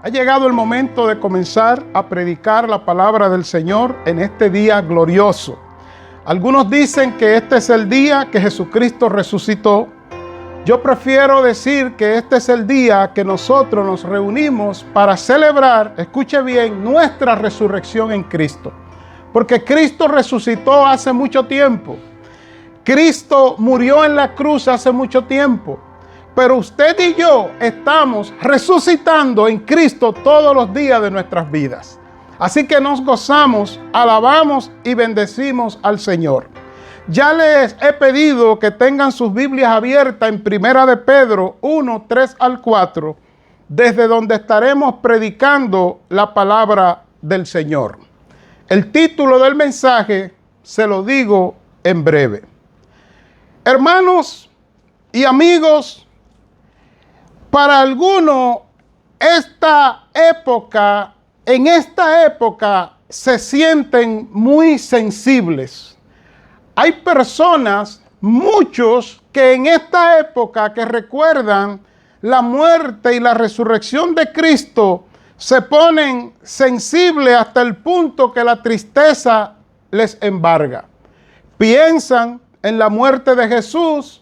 Ha llegado el momento de comenzar a predicar la palabra del Señor en este día glorioso. Algunos dicen que este es el día que Jesucristo resucitó. Yo prefiero decir que este es el día que nosotros nos reunimos para celebrar, escuche bien, nuestra resurrección en Cristo. Porque Cristo resucitó hace mucho tiempo. Cristo murió en la cruz hace mucho tiempo. Pero usted y yo estamos resucitando en Cristo todos los días de nuestras vidas. Así que nos gozamos, alabamos y bendecimos al Señor. Ya les he pedido que tengan sus Biblias abiertas en Primera de Pedro 1, 3 al 4, desde donde estaremos predicando la palabra del Señor. El título del mensaje se lo digo en breve. Hermanos y amigos, para algunos en esta época se sienten muy sensibles. Hay personas, muchos, que en esta época que recuerdan la muerte y la resurrección de Cristo, se ponen sensibles hasta el punto que la tristeza les embarga. Piensan en la muerte de Jesús,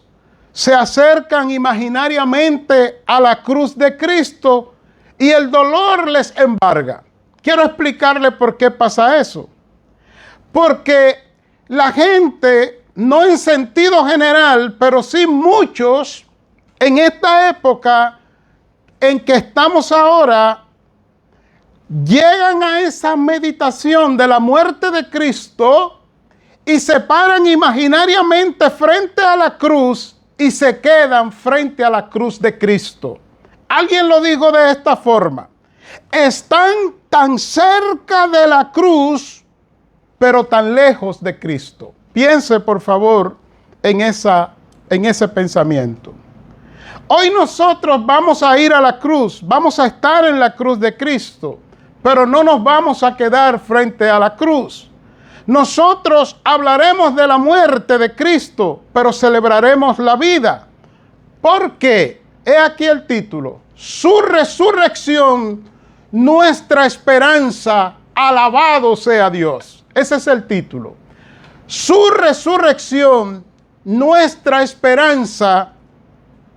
se acercan imaginariamente a la cruz de Cristo y el dolor les embarga. Quiero explicarle por qué pasa eso. Porque la gente, no en sentido general, pero sí muchos, en esta época en que estamos ahora, llegan a esa meditación de la muerte de Cristo y se paran imaginariamente frente a la cruz y se quedan frente a la cruz de Cristo. Alguien lo dijo de esta forma: están tan cerca de la cruz, pero tan lejos de Cristo. Piense, por favor, en ese pensamiento. Hoy nosotros vamos a ir a la cruz, vamos a estar en la cruz de Cristo, pero no nos vamos a quedar frente a la cruz. Nosotros hablaremos de la muerte de Cristo, pero celebraremos la vida. ¿Por qué? He aquí el título: su resurrección, nuestra esperanza, alabado sea Dios. Ese es el título. Su resurrección, nuestra esperanza,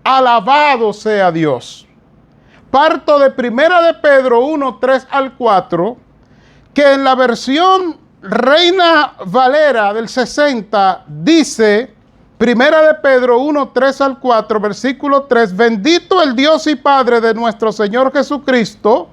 alabado sea Dios. Parto de Primera de Pedro 1, 3 al 4, que en la versión Reina Valera del 60 dice, Primera de Pedro 1, 3 al 4, versículo 3, bendito el Dios y Padre de nuestro Señor Jesucristo,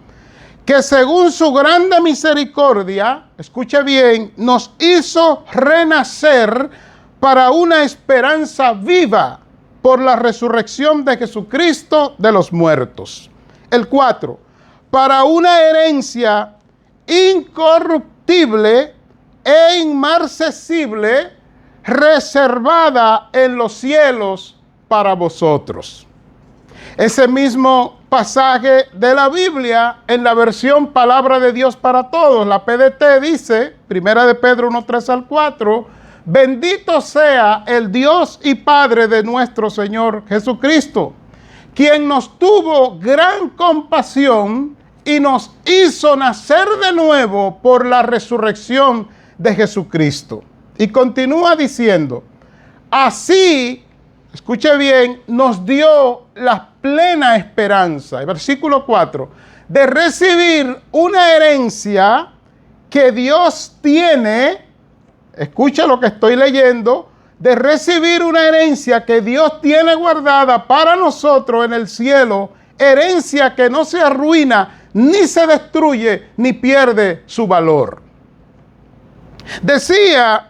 que según su grande misericordia, escuche bien, nos hizo renacer para una esperanza viva por la resurrección de Jesucristo de los muertos. El 4, para una herencia incorruptible e inmarcesible, reservada en los cielos para vosotros. Ese mismo pasaje de la Biblia, en la versión Palabra de Dios para Todos, la PDT, dice, Primera de Pedro 1, 3 al 4, bendito sea el Dios y Padre de nuestro Señor Jesucristo, quien nos tuvo gran compasión y nos hizo nacer de nuevo por la resurrección de Jesucristo. Y continúa diciendo, así, escuche bien, nos dio la plena esperanza, el versículo 4, de recibir una herencia que Dios tiene, escucha lo que estoy leyendo, de recibir una herencia que Dios tiene guardada para nosotros en el cielo, herencia que no se arruina, ni se destruye, ni pierde su valor. Decía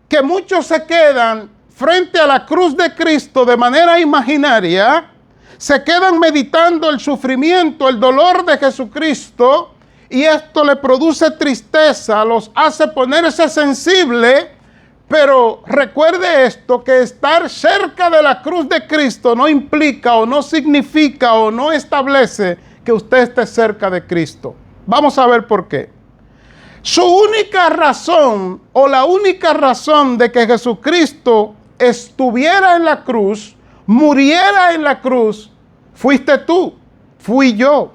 que muchos se quedan frente a la cruz de Cristo de manera imaginaria, se quedan meditando el sufrimiento, el dolor de Jesucristo, y esto le produce tristeza, los hace ponerse sensible. Pero recuerde esto, que estar cerca de la cruz de Cristo no implica o no significa o no establece que usted esté cerca de Cristo. Vamos a ver por qué. Su única razón o la única razón de que Jesucristo estuviera en la cruz, muriera en la cruz, fuiste tú, fui yo.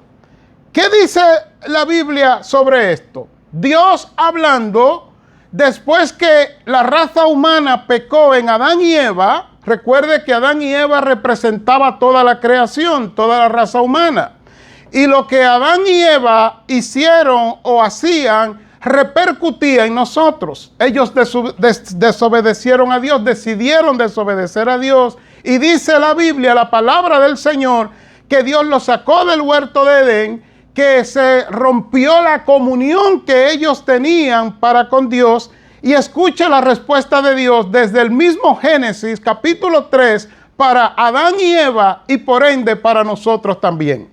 ¿Qué dice la Biblia sobre esto? Dios hablando después que la raza humana pecó en Adán y Eva. Recuerde que Adán y Eva representaba toda la creación, toda la raza humana. Y lo que Adán y Eva hicieron o hacían repercutía en nosotros. Ellos desobedecieron a Dios, decidieron desobedecer a Dios. Y dice la Biblia, la palabra del Señor, que Dios los sacó del huerto de Edén, que se rompió la comunión que ellos tenían para con Dios. Y escucha la respuesta de Dios desde el mismo Génesis capítulo 3 para Adán y Eva y por ende para nosotros también.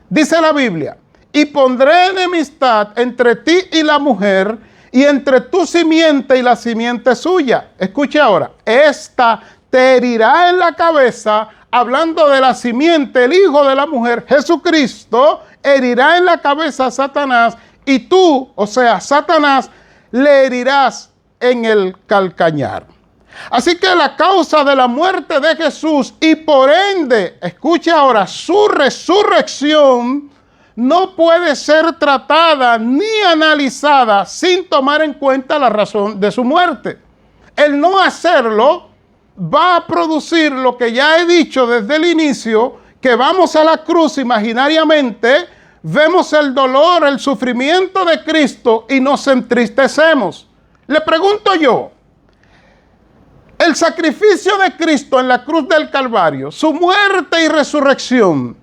Dice la Biblia, y pondré enemistad entre ti y la mujer y entre tu simiente y la simiente suya. Escuche ahora, esta te herirá en la cabeza, hablando de la simiente, el hijo de la mujer, Jesucristo, herirá en la cabeza a Satanás y tú, o sea, Satanás, le herirás en el calcañar. Así que la causa de la muerte de Jesús y por ende, escuche ahora, su resurrección no puede ser tratada ni analizada sin tomar en cuenta la razón de su muerte. El no hacerlo va a producir lo que ya he dicho desde el inicio, que vamos a la cruz imaginariamente, vemos el dolor, el sufrimiento de Cristo y nos entristecemos. Le pregunto yo, el sacrificio de Cristo en la cruz del Calvario, su muerte y resurrección,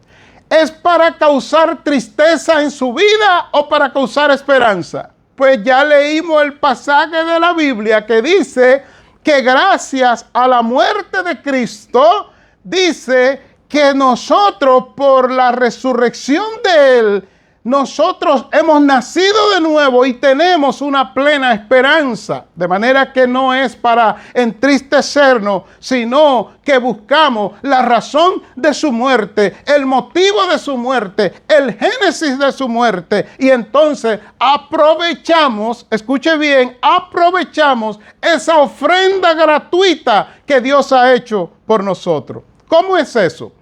¿es para causar tristeza en su vida o para causar esperanza? Pues ya leímos el pasaje de la Biblia que dice que gracias a la muerte de Cristo, dice que nosotros por la resurrección de Él, nosotros hemos nacido de nuevo y tenemos una plena esperanza. De manera que no es para entristecernos, sino que buscamos la razón de su muerte, el motivo de su muerte, el génesis de su muerte. Y entonces aprovechamos, escuche bien, aprovechamos esa ofrenda gratuita que Dios ha hecho por nosotros. ¿Cómo es eso?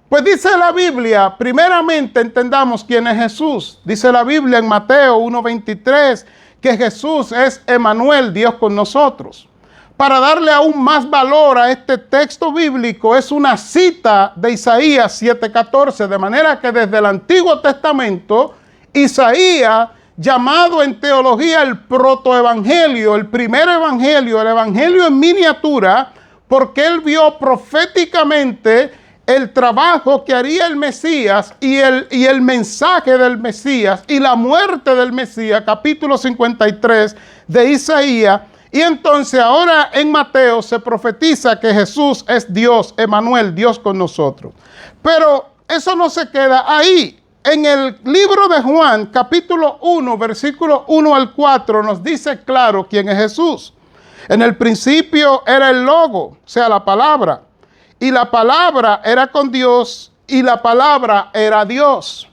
Pues dice la Biblia, primeramente entendamos quién es Jesús. Dice la Biblia en Mateo 1:23 que Jesús es Emmanuel, Dios con nosotros. Para darle aún más valor a este texto bíblico, es una cita de Isaías 7:14, de manera que desde el Antiguo Testamento, Isaías, llamado en teología el protoevangelio, el primer evangelio, el evangelio en miniatura, porque él vio proféticamente el trabajo que haría el Mesías y el mensaje del Mesías y la muerte del Mesías, capítulo 53 de Isaías. Y entonces ahora en Mateo se profetiza que Jesús es Dios, Emmanuel, Dios con nosotros. Pero eso no se queda ahí. En el libro de Juan, capítulo 1, versículo 1 al 4, nos dice claro quién es Jesús. En el principio era el Logo, o sea, la palabra. Y la palabra era con Dios y la palabra era Dios.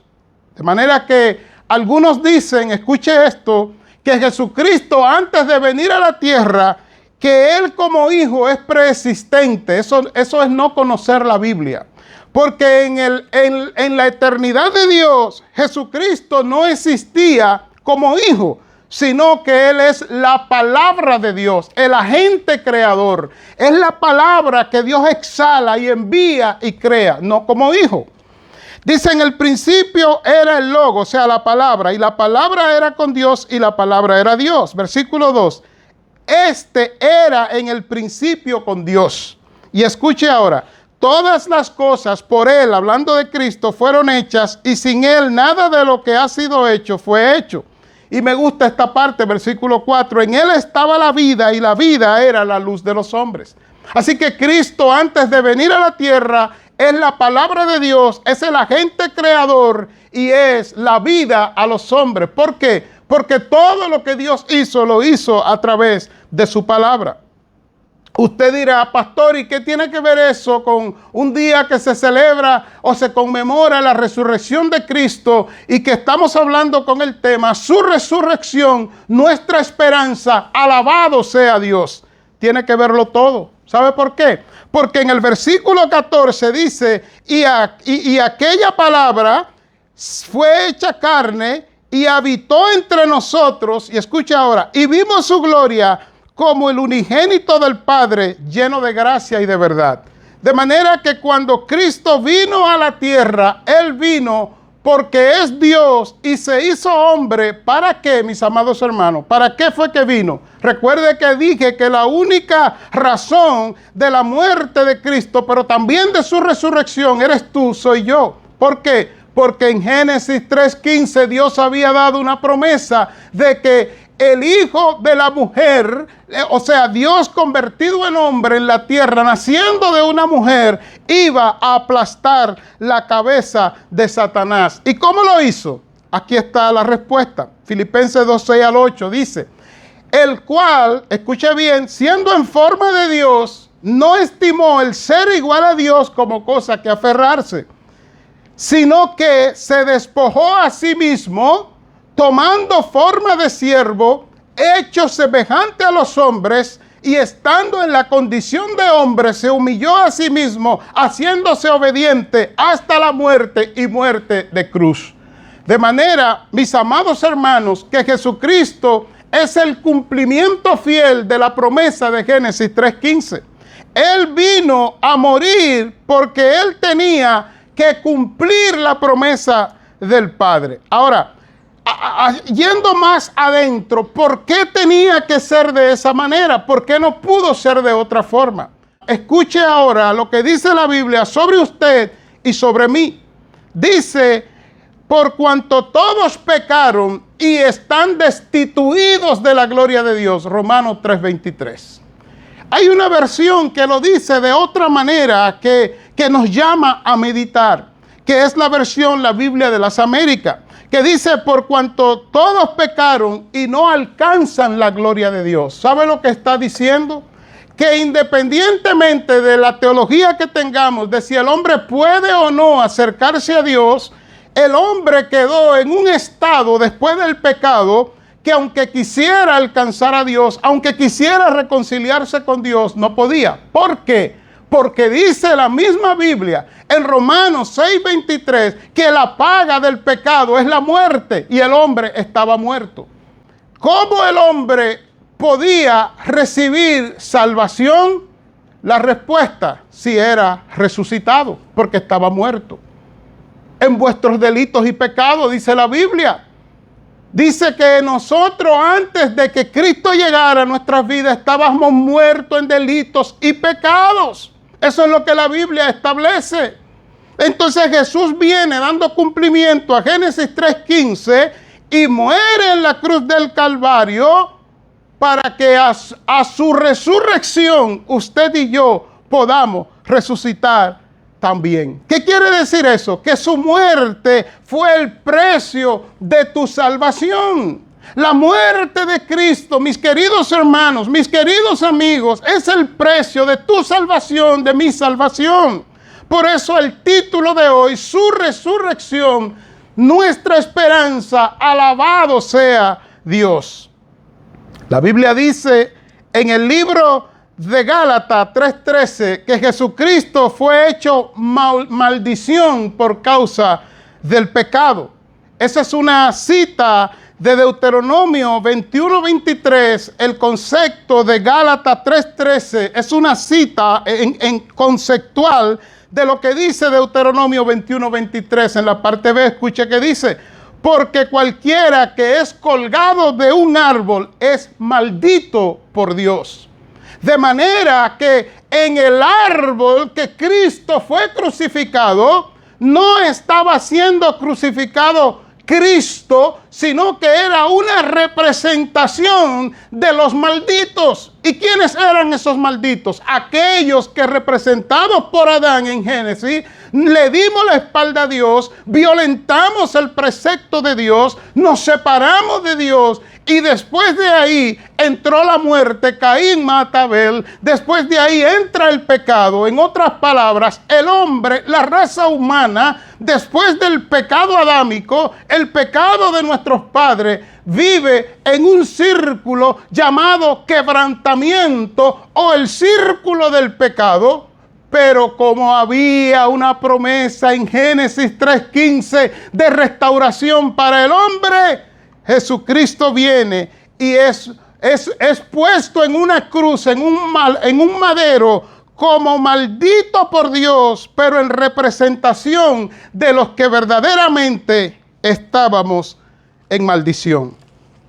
De manera que algunos dicen, escuche esto, que Jesucristo antes de venir a la tierra, que Él como hijo es preexistente. Eso es no conocer la Biblia. Porque en la eternidad de Dios, Jesucristo no existía como hijo, sino que Él es la palabra de Dios, el agente creador. Es la palabra que Dios exhala y envía y crea, no como hijo. Dice, en el principio era el Logo, o sea, la palabra, y la palabra era con Dios y la palabra era Dios. Versículo 2, este era en el principio con Dios. Y escuche ahora, todas las cosas por Él, hablando de Cristo, fueron hechas y sin Él nada de lo que ha sido hecho fue hecho. Y me gusta esta parte, versículo 4. En Él estaba la vida y la vida era la luz de los hombres. Así que Cristo, antes de venir a la tierra, es la palabra de Dios, es el agente creador y es la vida a los hombres. ¿Por qué? Porque todo lo que Dios hizo, lo hizo a través de su palabra. Usted dirá, pastor, ¿y qué tiene que ver eso con un día que se celebra o se conmemora la resurrección de Cristo y que estamos hablando con el tema, su resurrección, nuestra esperanza, alabado sea Dios? Tiene que verlo todo. ¿Sabe por qué? Porque en el versículo 14 dice, y aquella palabra fue hecha carne y habitó entre nosotros, y escucha ahora, y vimos su gloria como el unigénito del Padre, lleno de gracia y de verdad. De manera que cuando Cristo vino a la tierra, Él vino porque es Dios y se hizo hombre. ¿Para qué, mis amados hermanos? ¿Para qué fue que vino? Recuerde que dije que la única razón de la muerte de Cristo, pero también de su resurrección, eres tú, soy yo. ¿Por qué? Porque en Génesis 3:15 Dios había dado una promesa de que el hijo de la mujer, o sea, Dios convertido en hombre en la tierra, naciendo de una mujer, iba a aplastar la cabeza de Satanás. ¿Y cómo lo hizo? Aquí está la respuesta. Filipenses 2:6-8 dice, el cual, escuche bien, siendo en forma de Dios, no estimó el ser igual a Dios como cosa que aferrarse, sino que se despojó a sí mismo, tomando forma de siervo, hecho semejante a los hombres, y estando en la condición de hombre, se humilló a sí mismo, haciéndose obediente hasta la muerte y muerte de cruz. De manera, mis amados hermanos, que Jesucristo es el cumplimiento fiel de la promesa de Génesis 3:15. Él vino a morir porque Él tenía que cumplir la promesa del Padre. Ahora, yendo más adentro, ¿por qué tenía que ser de esa manera? ¿Por qué no pudo ser de otra forma? Escuche ahora lo que dice la Biblia sobre usted y sobre mí. Dice, por cuanto todos pecaron y están destituidos de la gloria de Dios. Romanos 3:23. Hay una versión que lo dice de otra manera que nos llama a meditar, que es la versión, la Biblia de las Américas, que dice, por cuanto todos pecaron y no alcanzan la gloria de Dios. ¿Sabe lo que está diciendo? Que independientemente de la teología que tengamos, de si el hombre puede o no acercarse a Dios, el hombre quedó en un estado después del pecado que aunque quisiera alcanzar a Dios, aunque quisiera reconciliarse con Dios, no podía. ¿Por qué? Porque dice la misma Biblia en Romanos 6:23 que la paga del pecado es la muerte y el hombre estaba muerto. ¿Cómo el hombre podía recibir salvación? La respuesta, si era resucitado, porque estaba muerto. En vuestros delitos y pecados, dice la Biblia. Dice que nosotros antes de que Cristo llegara a nuestras vidas estábamos muertos en delitos y pecados. Eso es lo que la Biblia establece. Entonces Jesús viene dando cumplimiento a Génesis 3:15 y muere en la cruz del Calvario para que a su resurrección usted y yo podamos resucitar también. ¿Qué quiere decir eso? Que su muerte fue el precio de tu salvación. La muerte de Cristo, mis queridos hermanos, mis queridos amigos, es el precio de tu salvación, de mi salvación. Por eso el título de hoy, su resurrección, nuestra esperanza, alabado sea Dios. La Biblia dice en el libro de Gálatas 3:13 que Jesucristo fue hecho maldición por causa del pecado. Esa es una cita de Deuteronomio 21:23. El concepto de Gálatas 3:13 es una cita en conceptual de lo que dice Deuteronomio 21:23. En la parte B, escuche que dice: porque cualquiera que es colgado de un árbol es maldito por Dios. De manera que en el árbol que Cristo fue crucificado, no estaba siendo crucificado Cristo, sino que era una representación de los malditos. ¿Y quiénes eran esos malditos? Aquellos que, representados por Adán en Génesis, le dimos la espalda a Dios, violentamos el precepto de Dios, nos separamos de Dios, y después de ahí entró la muerte. Caín mata a Abel. Después de ahí entra el pecado. En otras palabras, el hombre, la raza humana, después del pecado adámico, el pecado de nuestros padres, vive en un círculo llamado quebrantamiento o el círculo del pecado. Pero como había una promesa en Génesis 3:15 de restauración para el hombre, Jesucristo viene y es puesto en una cruz, en un madero, como maldito por Dios, pero en representación de los que verdaderamente estábamos en maldición.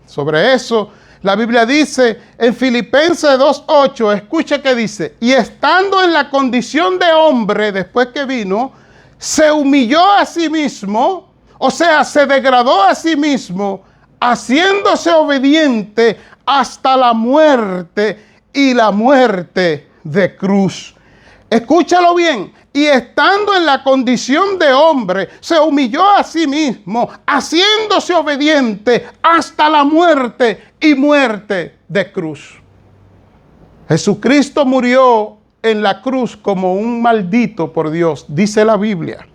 Sobre eso, la Biblia dice en Filipenses 2:8, escuche que dice: y estando en la condición de hombre, después que vino, se humilló a sí mismo, o sea, se degradó a sí mismo, haciéndose obediente hasta la muerte, y la muerte de cruz. Escúchalo bien. Y estando en la condición de hombre, se humilló a sí mismo, haciéndose obediente hasta la muerte y muerte de cruz. Jesucristo murió en la cruz como un maldito por Dios, dice la Biblia.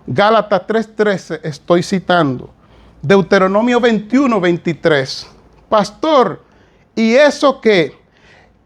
Gálatas 3:13, estoy citando. Deuteronomio 21:23. Pastor, ¿y eso qué?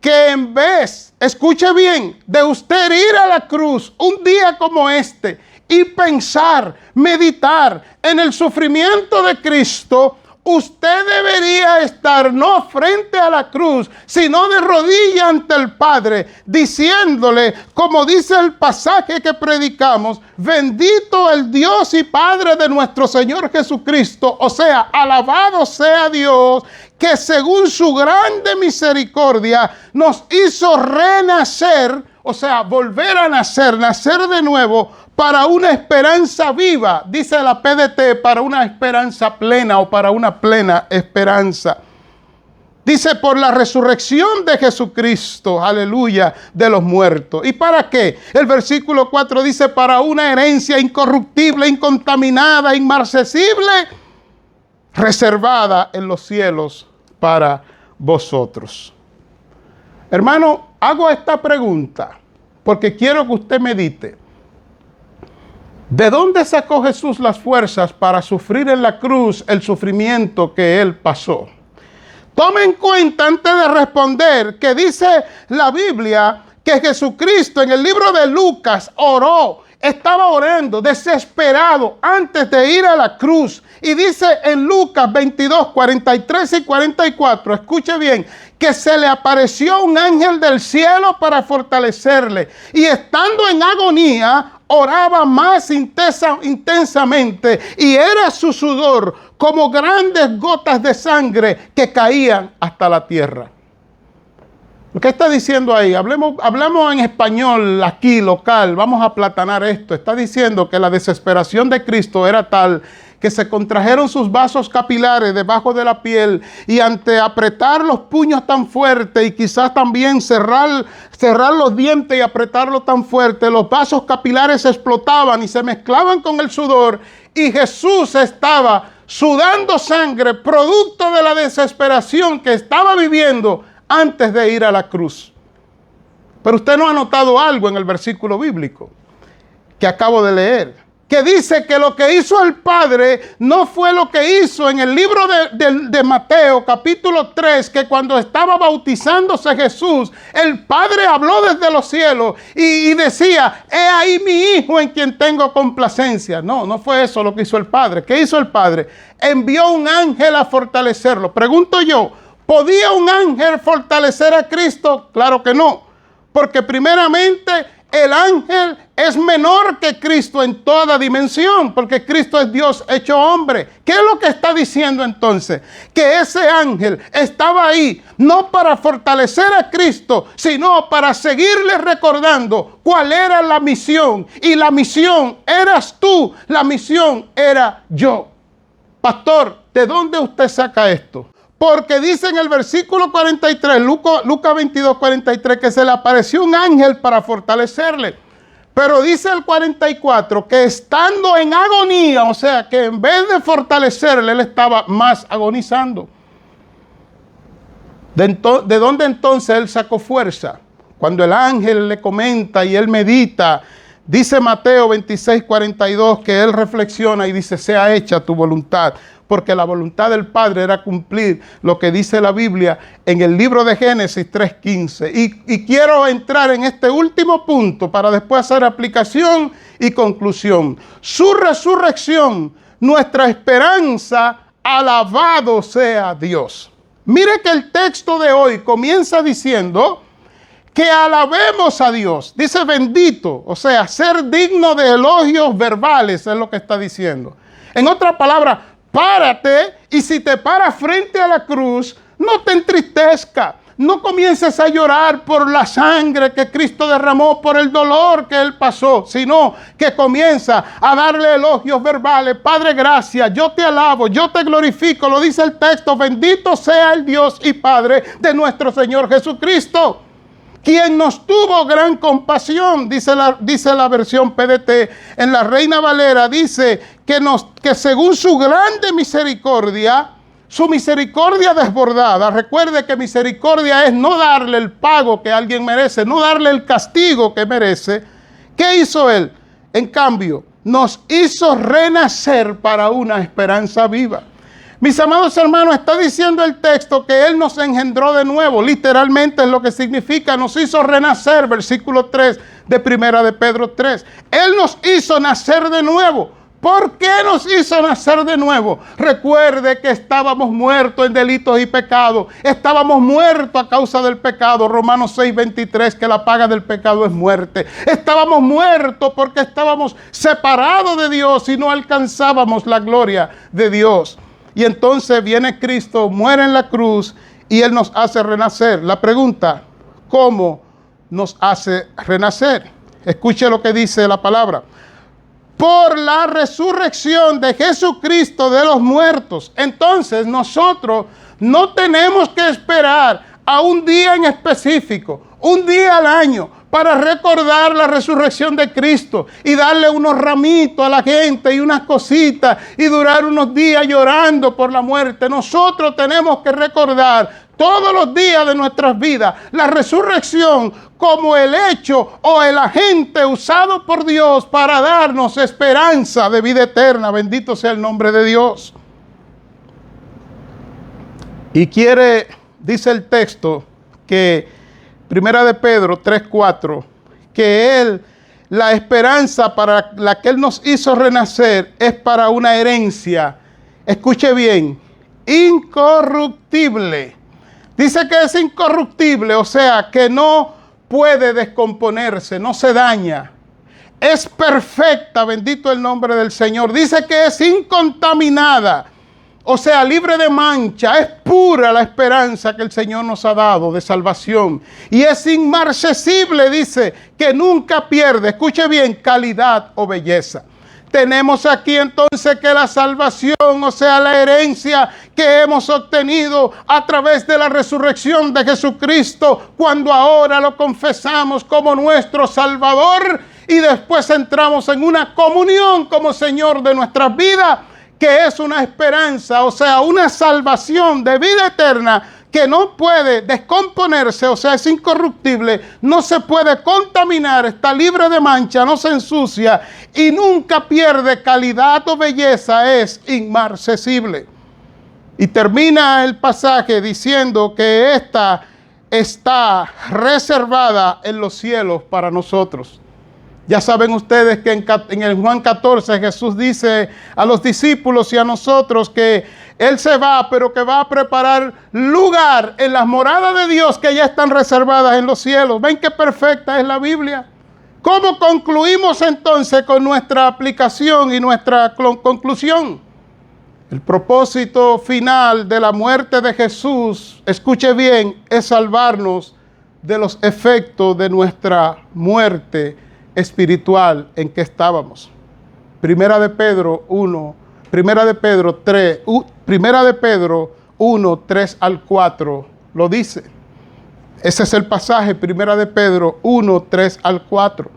Que en vez, escuche bien, de usted ir a la cruz un día como este y pensar, meditar en el sufrimiento de Cristo, usted debería estar no frente a la cruz, sino de rodillas ante el Padre, diciéndole, como dice el pasaje que predicamos: bendito el Dios y Padre de nuestro Señor Jesucristo, o sea, alabado sea Dios, que según su grande misericordia nos hizo renacer, o sea, volver a nacer, nacer de nuevo, para una esperanza viva, dice la PDT, para una esperanza plena o para una plena esperanza. Dice, por la resurrección de Jesucristo, aleluya, de los muertos. ¿Y para qué? El versículo 4 dice, para una herencia incorruptible, incontaminada, inmarcesible, reservada en los cielos para vosotros. Hermano, hago esta pregunta porque quiero que usted medite. ¿De dónde sacó Jesús las fuerzas para sufrir en la cruz el sufrimiento que él pasó? Tome en cuenta antes de responder que dice la Biblia que Jesucristo en el libro de Lucas oró, estaba orando desesperado antes de ir a la cruz. Y dice en Lucas 22, 43 y 44, escuche bien, que se le apareció un ángel del cielo para fortalecerle. Y estando en agonía, oraba más intensamente, y era su sudor como grandes gotas de sangre que caían hasta la tierra. ¿Qué está diciendo ahí? Hablamos en español aquí, local, vamos a aplatanar esto. Está diciendo que la desesperación de Cristo era tal que se contrajeron sus vasos capilares debajo de la piel, y ante apretar los puños tan fuerte y quizás también cerrar los dientes y apretarlo tan fuerte, los vasos capilares explotaban y se mezclaban con el sudor, y Jesús estaba sudando sangre, producto de la desesperación que estaba viviendo antes de ir a la cruz. Pero usted no ha notado algo en el versículo bíblico que acabo de leer, que dice que lo que hizo el Padre no fue lo que hizo en el libro de Mateo capítulo 3, que cuando estaba bautizándose Jesús, el Padre habló desde los cielos y decía, he ahí mi Hijo en quien tengo complacencia. No fue eso lo que hizo el Padre. ¿Qué hizo el Padre? Envió un ángel a fortalecerlo. Pregunto yo, ¿podía un ángel fortalecer a Cristo? Claro que no, porque primeramente el ángel es menor que Cristo en toda dimensión, porque Cristo es Dios hecho hombre. ¿Qué es lo que está diciendo entonces? Que ese ángel estaba ahí no para fortalecer a Cristo, sino para seguirle recordando cuál era la misión. Y la misión eras tú, la misión era yo. Pastor, ¿de dónde usted saca esto? Porque dice en el versículo 43, Lucas 22, 43, que se le apareció un ángel para fortalecerle. Pero dice el 44 que estando en agonía, o sea, que en vez de fortalecerle, él estaba más agonizando. ¿De dónde entonces él sacó fuerza? Cuando el ángel le comenta y él medita, dice Mateo 26, 42, que él reflexiona y dice, sea hecha tu voluntad. porque la voluntad del Padre era cumplir lo que dice la Biblia en el libro de Génesis 3:15. Y quiero entrar en este último punto para después hacer aplicación y conclusión. Su resurrección, nuestra esperanza, alabado sea Dios. Mire que el texto de hoy comienza diciendo que alabemos a Dios. Dice bendito, o sea, ser digno de elogios verbales es lo que está diciendo. En otra palabra, párate, y si te paras frente a la cruz, no te entristezca. No comiences a llorar por la sangre que Cristo derramó, por el dolor que Él pasó, sino que comienza a darle elogios verbales. Padre, gracias, yo te alabo, yo te glorifico. Lo dice el texto, bendito sea el Dios y Padre de nuestro Señor Jesucristo, quien nos tuvo gran compasión, dice la versión PDT. En la Reina Valera dice que según su grande misericordia, su misericordia desbordada. Recuerde que misericordia es no darle el pago que alguien merece, no darle el castigo que merece. ¿Qué hizo Él? En cambio, nos hizo renacer para una esperanza viva. Mis amados hermanos, está diciendo el texto que Él nos engendró de nuevo. Literalmente es lo que significa, nos hizo renacer, versículo 3 de Primera de Pedro 3. Él nos hizo nacer de nuevo. ¿Por qué nos hizo nacer de nuevo? Recuerde que estábamos muertos en delitos y pecados. Estábamos muertos a causa del pecado. Romanos 6:23, que la paga del pecado es muerte. Estábamos muertos porque estábamos separados de Dios y no alcanzábamos la gloria de Dios. Y entonces viene Cristo, muere en la cruz y Él nos hace renacer. La pregunta, ¿cómo nos hace renacer? Escuche lo que dice la palabra. Por la resurrección de Jesucristo de los muertos. Entonces nosotros no tenemos que esperar a un día en específico, un día al año, para recordar la resurrección de Cristo y darle unos ramitos a la gente y unas cositas y durar unos días llorando por la muerte. Nosotros tenemos que recordar todos los días de nuestras vidas la resurrección como el hecho o el agente usado por Dios para darnos esperanza de vida eterna. Bendito sea el nombre de Dios. Y dice el texto que Primera de Pedro 3:4, que la esperanza para la que Él nos hizo renacer es para una herencia. Escuche bien, incorruptible. Dice que es incorruptible, o sea, que no puede descomponerse, no se daña. Es perfecta, bendito el nombre del Señor. Dice que es incontaminada, o sea, libre de mancha. Es pura la esperanza que el Señor nos ha dado de salvación. Y es inmarcesible, dice, que nunca pierde, escuche bien, calidad o belleza. Tenemos aquí entonces que la salvación, o sea, la herencia que hemos obtenido a través de la resurrección de Jesucristo, cuando ahora lo confesamos como nuestro Salvador y después entramos en una comunión como Señor de nuestras vidas, que es una esperanza, o sea, una salvación de vida eterna que no puede descomponerse, o sea, es incorruptible, no se puede contaminar, está libre de mancha, no se ensucia y nunca pierde calidad o belleza, es inmarcesible. Y termina el pasaje diciendo que esta está reservada en los cielos para nosotros. Ya saben ustedes que en el Juan 14 Jesús dice a los discípulos y a nosotros que Él se va, pero que va a preparar lugar en las moradas de Dios que ya están reservadas en los cielos. ¿Ven qué perfecta es la Biblia? ¿Cómo concluimos entonces con nuestra aplicación y nuestra conclusión? El propósito final de la muerte de Jesús, escuche bien, es salvarnos de los efectos de nuestra muerte espiritual en que estábamos. Primera de Pedro 1, Primera de Pedro 3, Primera de Pedro 1, 3 al 4 lo dice. Ese es el pasaje, Primera de Pedro 1, 3 al 4.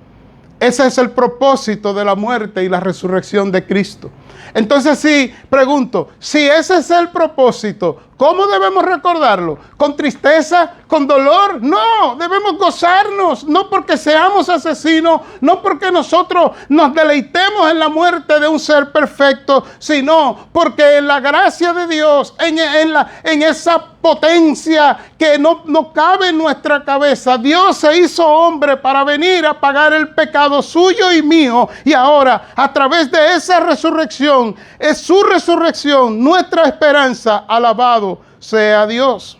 Ese es el propósito de la muerte y la resurrección de Cristo. Entonces sí, pregunto, si ese es el propósito, ¿Cómo debemos recordarlo? ¿Con tristeza? ¿Con dolor? No, debemos gozarnos, no porque seamos asesinos, no porque nosotros nos deleitemos en la muerte de un ser perfecto, sino porque en la gracia de Dios, en esa potencia que no cabe en nuestra cabeza, Dios se hizo hombre para venir a pagar el pecado suyo y mío, y ahora a través de esa resurrección, es su resurrección, nuestra esperanza. Alabado sea Dios.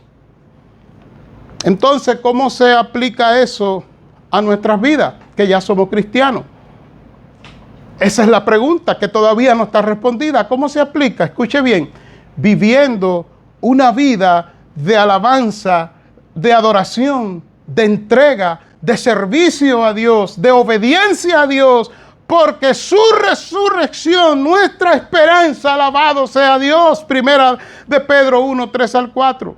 Entonces, ¿cómo se aplica eso a nuestras vidas, que ya somos cristianos? Esa es la pregunta que todavía no está respondida. ¿Cómo se aplica? Escuche bien, viviendo una vida de alabanza, de adoración, de entrega, de servicio a Dios, de obediencia a Dios, porque su resurrección, nuestra esperanza, alabado sea Dios. Primera de Pedro 1, 3 al 4.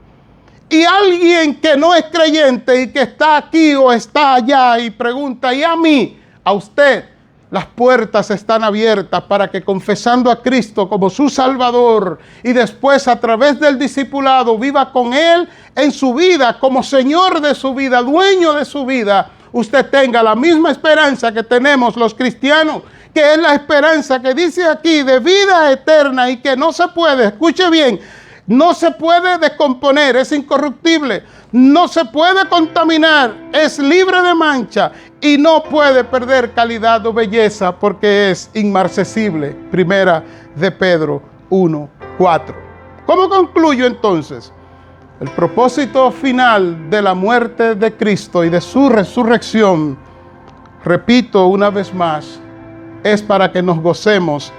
Y alguien que no es creyente y que está aquí o está allá y pregunta, ¿y a mí? A usted, las puertas están abiertas para que, confesando a Cristo como su Salvador y después a través del discipulado viva con Él en su vida como Señor de su vida, dueño de su vida, usted tenga la misma esperanza que tenemos los cristianos, que es la esperanza que dice aquí de vida eterna y que no se puede, escuche bien, no se puede descomponer, es incorruptible, no se puede contaminar, es libre de mancha y no puede perder calidad o belleza porque es inmarcesible. Primera de Pedro 1, 4. ¿Cómo concluyo entonces? El propósito final de la muerte de Cristo y de su resurrección, repito una vez más, es para que nos gocemos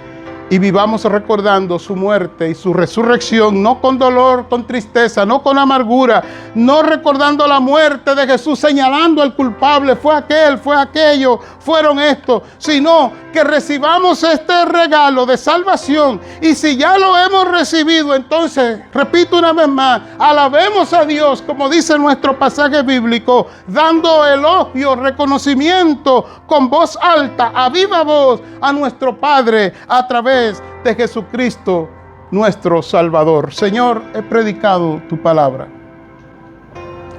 y vivamos recordando su muerte y su resurrección, no con dolor, con tristeza, no con amargura, no recordando la muerte de Jesús, señalando al culpable, fue aquel, fue aquello, fueron estos, sino que recibamos este regalo de salvación. Y si ya lo hemos recibido, entonces, repito una vez más, alabemos a Dios, como dice nuestro pasaje bíblico, dando elogio, reconocimiento con voz alta, a viva voz, a nuestro Padre a través de Jesucristo, nuestro Salvador. Señor, he predicado tu palabra.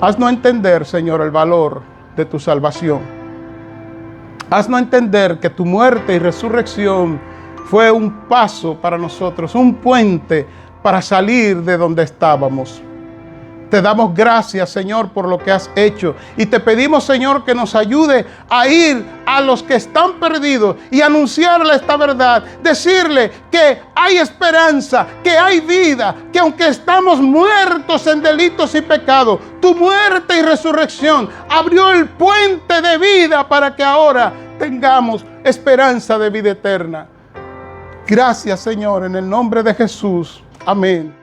Haznos entender, Señor, el valor de tu salvación. Haznos entender que tu muerte y resurrección fue un paso para nosotros, un puente para salir de donde estábamos. Te damos gracias, Señor, por lo que has hecho. Y te pedimos, Señor, que nos ayude a ir a los que están perdidos y anunciarle esta verdad. Decirle que hay esperanza, que hay vida, que aunque estamos muertos en delitos y pecados, tu muerte y resurrección abrió el puente de vida para que ahora tengamos esperanza de vida eterna. Gracias, Señor, en el nombre de Jesús. Amén.